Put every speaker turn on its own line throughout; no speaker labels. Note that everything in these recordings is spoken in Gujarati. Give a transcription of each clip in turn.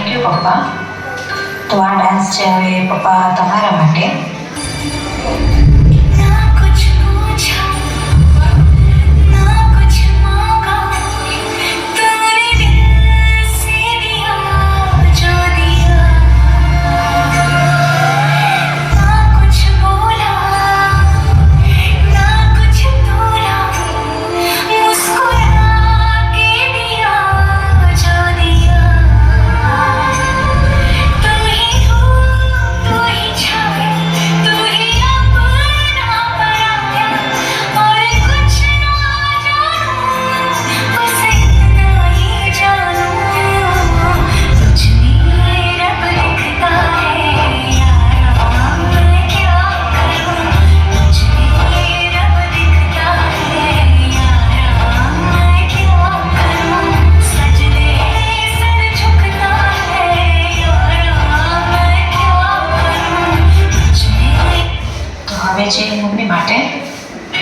થેન્ક યુ પપ્પા. તો આ ડાન્સ છે હવે પપ્પા તમારા માટે.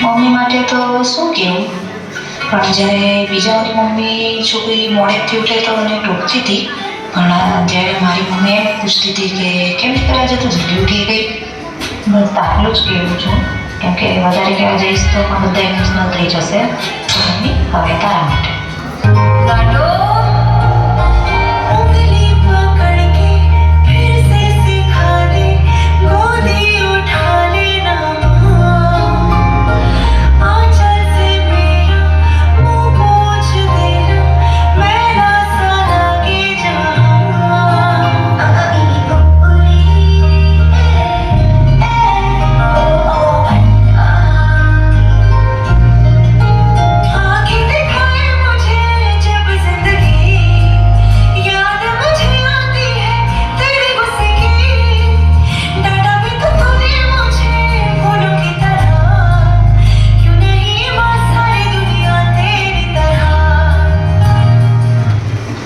મમ્મી માટે તો શું કહેવું, પણ જ્યારે બીજાની મમ્મી છોકરી મોડેથી ઉઠે તો મને ટોકતી હતી, પણ જ્યારે મારી મમ્મી એમ પૂછતી હતી કે કેમ કરવા જતું જલ્દી ઉઠી ગઈ, બસ આટલું જ કહેવું છું, કેમ કે વધારે કહેવા જઈશ તો પણ બધા ઇમોશનલ થઈ જશે. તો મમ્મી હવે તારા માટે ગાડો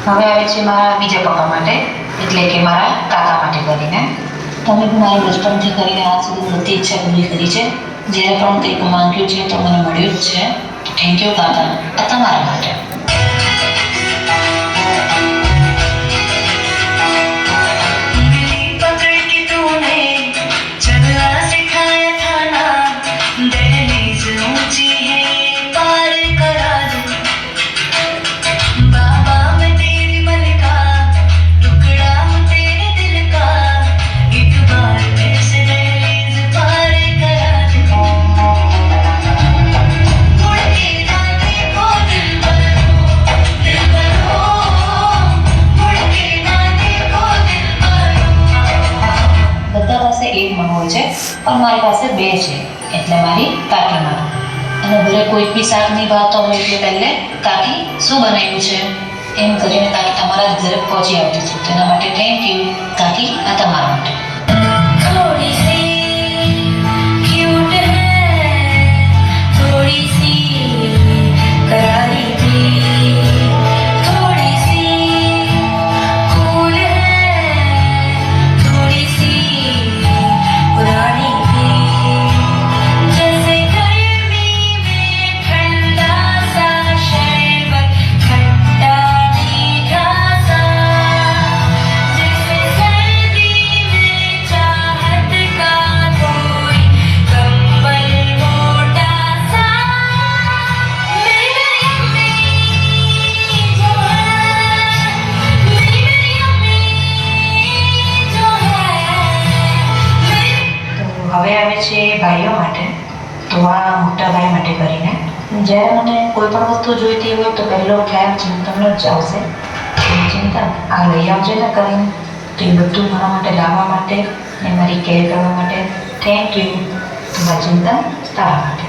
હવે આવે છે મારા બીજા પપ્પા માટે, એટલે કે મારા કાકા માટે કરીને. તમે પણ મારી બચપનથી કરીને આજ સુધી બધી ઈચ્છા પૂરી કરી છે. જ્યારે પણ કંઈક માંગ્યું છે તો મને મળ્યું જ છે. થેન્ક યુ કાકા, આ તમારા માટે. પણ મારી પાસે બે છે, એટલે મારી કાકીમાં. અને ઘરે કોઈ બી શાક ની વાત હોય એટલે પહેલે કાકી શું બનાવ્યું છે એમ કરીને કાકી તમારા જ ઘરે પહોંચી આવતી છું. તેના માટે થેન્ક યુ કાકી, આ તમારા માટે. હવે આવે છે ભાઈઓ માટે. તો આ મોટા ભાઈ માટે કરીને જ્યારે મને કોઈ પણ વસ્તુ જોઈતી હોય તો પહેલો ખ્યાલ ચિંતનનો જ આવશે. ચિંતન આ લઈ આવજે ને કરીને, તો એ બધું મારા માટે લાવવા માટે ને મારી કેર કરવા માટે થેન્ક યુ. તો આ ચિંતન તારા માટે.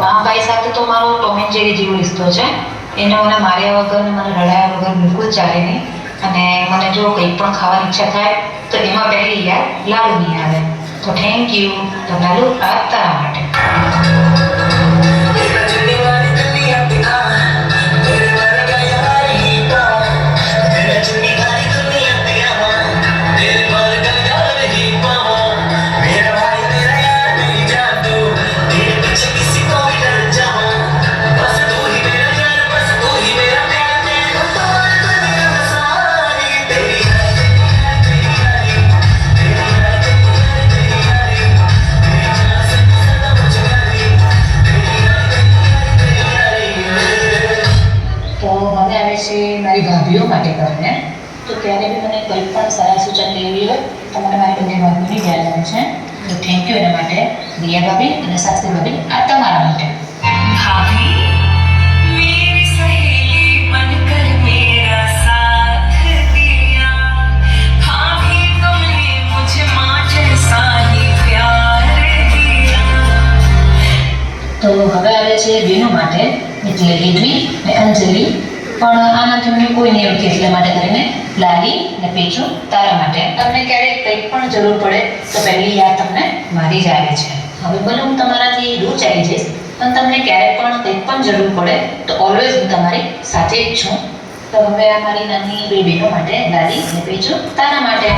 પણ આ ભાઈ સાથે તો મારો ટોમ એન્ડ જેરી જેવો રિશ્તો છે. એને મને માર્યા વગર મને રડાયા વગર બિલકુલ ચાલે નહીં. અને મને જો કંઈ પણ ખાવાની ઈચ્છા થાય તો એમાં પહેલી યાદ લાડુની આવે. તો થેન્ક યુ તો લાડુ આ તારા માટે. મારી ભાભીઓ માટે કરીને તો ત્યારે બી મને કોઈ પણ સલાહ સૂચન લેવી હોય તો મને મારી બંને ભાભીઓની યાદ આવે છે. તો થેન્ક યુ એના માટે રિયા ભાભી અને સાક્ષી ભાભી આ તમારા માટે.
भाभी मेरी सहेली बनकर मेरा साथ दिया, भाभी तुमने मुझे माँ जैसा ही प्यार दिया.
તો હવે આવે છે બેનો માટે એટલે હેદવી અને અંજલિ. પણ આનાથી મને કોઈ નહીં ઓળખે એટલા માટે કરીને લાલી અને પેચુ તારા માટે. તમને ક્યારેક કંઈ પણ જરૂર પડે તો પહેલી યાદ તમને મારી જ આવે છે. હવે ભલે હું તમારાથી દૂર ચાલી જઈશ પણ તમને ક્યારેક પણ કંઈ પણ જરૂર પડે તો ઓલવેઝ હું તમારી સાથે જ છું. તો હવે આ મારી નાની બે બહેનો માટે લાલી અને પેચુ તારા માટે.